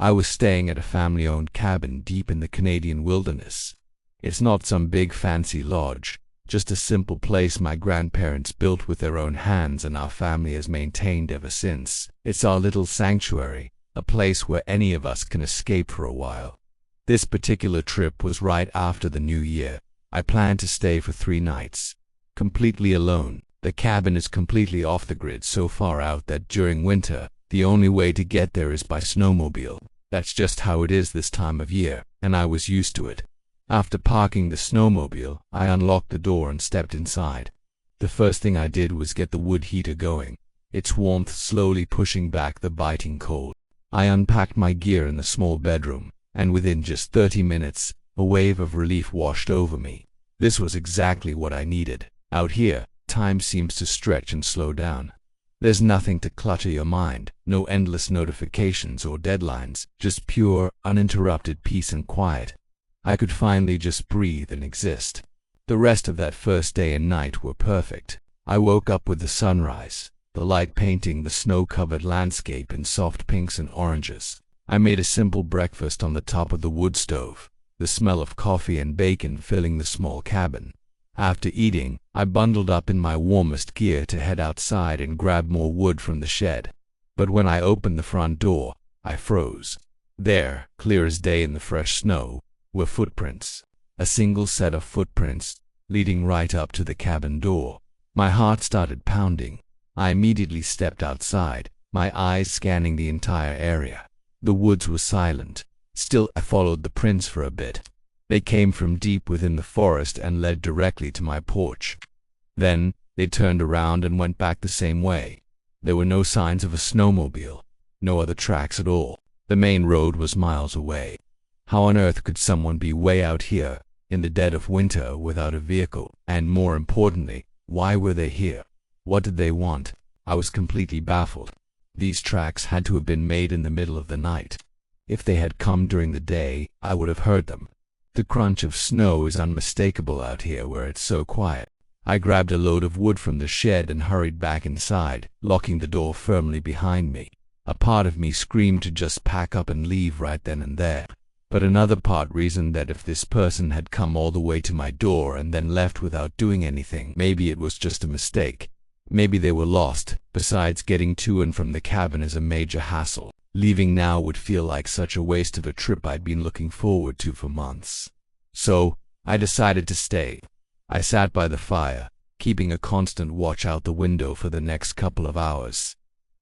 I was staying at a family-owned cabin deep in the Canadian wilderness. It's not some big fancy lodge, just a simple place my grandparents built with their own hands and our family has maintained ever since. It's our little sanctuary, a place where any of us can escape for a while. This particular trip was right after the new year. I planned to stay for 3 nights, completely alone. The cabin is completely off the grid, so far out that during winter, the only way to get there is by snowmobile. That's just how it is this time of year, and I was used to it. After parking the snowmobile, I unlocked the door and stepped inside. The first thing I did was get the wood heater going, its warmth slowly pushing back the biting cold. I unpacked my gear in the small bedroom, and within just 30 minutes, a wave of relief washed over me. This was exactly what I needed. Out here, time seems to stretch and slow down. There's nothing to clutter your mind, no endless notifications or deadlines, just pure, uninterrupted peace and quiet. I could finally just breathe and exist. The rest of that first day and night were perfect. I woke up with the sunrise, the light painting the snow-covered landscape in soft pinks and oranges. I made a simple breakfast on the top of the wood stove, the smell of coffee and bacon filling the small cabin. After eating, I bundled up in my warmest gear to head outside and grab more wood from the shed. But when I opened the front door, I froze. There, clear as day in the fresh snow, were footprints. A single set of footprints, leading right up to the cabin door. My heart started pounding. I immediately stepped outside, my eyes scanning the entire area. The woods were silent. Still, I followed the prints for a bit. They came from deep within the forest and led directly to my porch. Then, they turned around and went back the same way. There were no signs of a snowmobile, no other tracks at all. The main road was miles away. How on earth could someone be way out here, in the dead of winter, without a vehicle? And more importantly, why were they here? What did they want? I was completely baffled. These tracks had to have been made in the middle of the night. If they had come during the day, I would have heard them. The crunch of snow is unmistakable out here where it's so quiet. I grabbed a load of wood from the shed and hurried back inside, locking the door firmly behind me. A part of me screamed to just pack up and leave right then and there. But another part reasoned that if this person had come all the way to my door and then left without doing anything, maybe it was just a mistake. Maybe they were lost. Besides, getting to and from the cabin is a major hassle. Leaving now would feel like such a waste of a trip I'd been looking forward to for months. So, I decided to stay. I sat by the fire, keeping a constant watch out the window for the next couple of hours.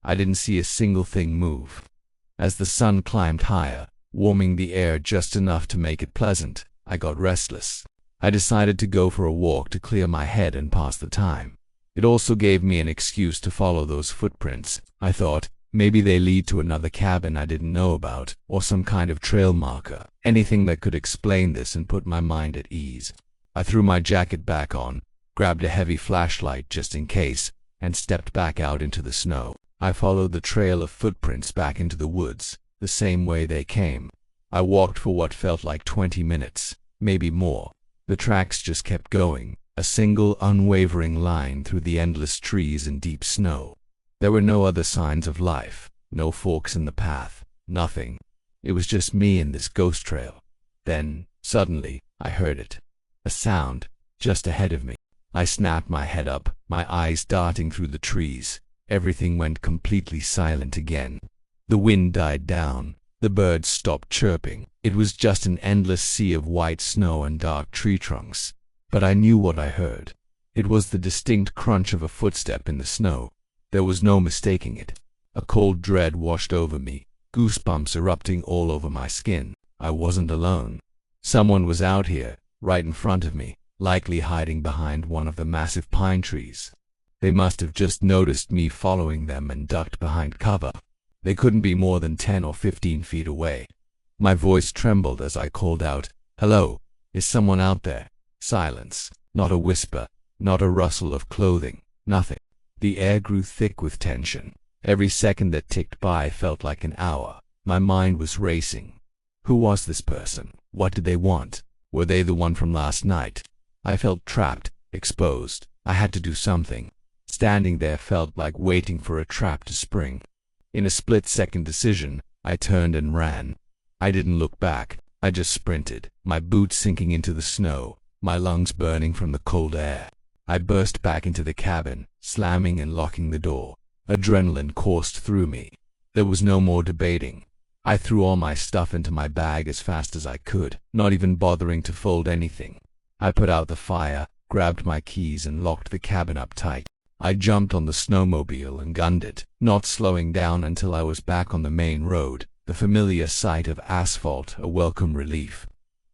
I didn't see a single thing move. As the sun climbed higher, warming the air just enough to make it pleasant, I got restless. I decided to go for a walk to clear my head and pass the time. It also gave me an excuse to follow those footprints. I thought, maybe they lead to another cabin I didn't know about, or some kind of trail marker. Anything that could explain this and put my mind at ease. I threw my jacket back on, grabbed a heavy flashlight just in case, and stepped back out into the snow. I followed the trail of footprints back into the woods, the same way they came. I walked for what felt like 20 minutes, maybe more. The tracks just kept going, a single unwavering line through the endless trees and deep snow. There were no other signs of life, no forks in the path, nothing. It was just me and this ghost trail. Then, suddenly, I heard it. A sound, just ahead of me. I snapped my head up, my eyes darting through the trees. Everything went completely silent again. The wind died down. The birds stopped chirping. It was just an endless sea of white snow and dark tree trunks. But I knew what I heard. It was the distinct crunch of a footstep in the snow. There was no mistaking it. A cold dread washed over me, goosebumps erupting all over my skin. I wasn't alone. Someone was out here, right in front of me, likely hiding behind one of the massive pine trees. They must have just noticed me following them and ducked behind cover. They couldn't be more than 10 or 15 feet away. My voice trembled as I called out, "Hello, is someone out there?" Silence. Not a whisper, not a rustle of clothing, nothing. The air grew thick with tension. Every second that ticked by felt like an hour. My mind was racing. Who was this person? What did they want? Were they the one from last night? I felt trapped, exposed. I had to do something. Standing there felt like waiting for a trap to spring. In a split-second decision, I turned and ran. I didn't look back. I just sprinted, my boots sinking into the snow, my lungs burning from the cold air. I burst back into the cabin, slamming and locking the door. Adrenaline coursed through me. There was no more debating. I threw all my stuff into my bag as fast as I could, not even bothering to fold anything. I put out the fire, grabbed my keys and locked the cabin up tight. I jumped on the snowmobile and gunned it, not slowing down until I was back on the main road, the familiar sight of asphalt a welcome relief.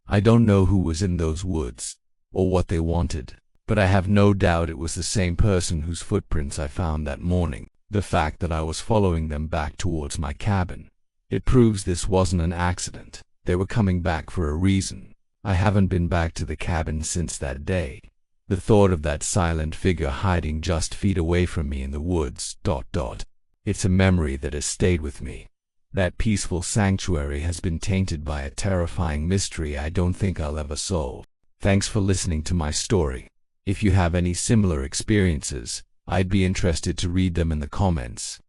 I don't know who was in those woods, or what they wanted, but I have no doubt it was the same person whose footprints I found that morning. The fact that I was following them back towards my cabin, it proves this wasn't an accident. They were coming back for a reason. I haven't been back to the cabin since that day. The thought of that silent figure hiding just feet away from me in the woods, it's a memory that has stayed with me. That peaceful sanctuary has been tainted by a terrifying mystery I don't think I'll ever solve. Thanks for listening to my story. If you have any similar experiences, I'd be interested to read them in the comments.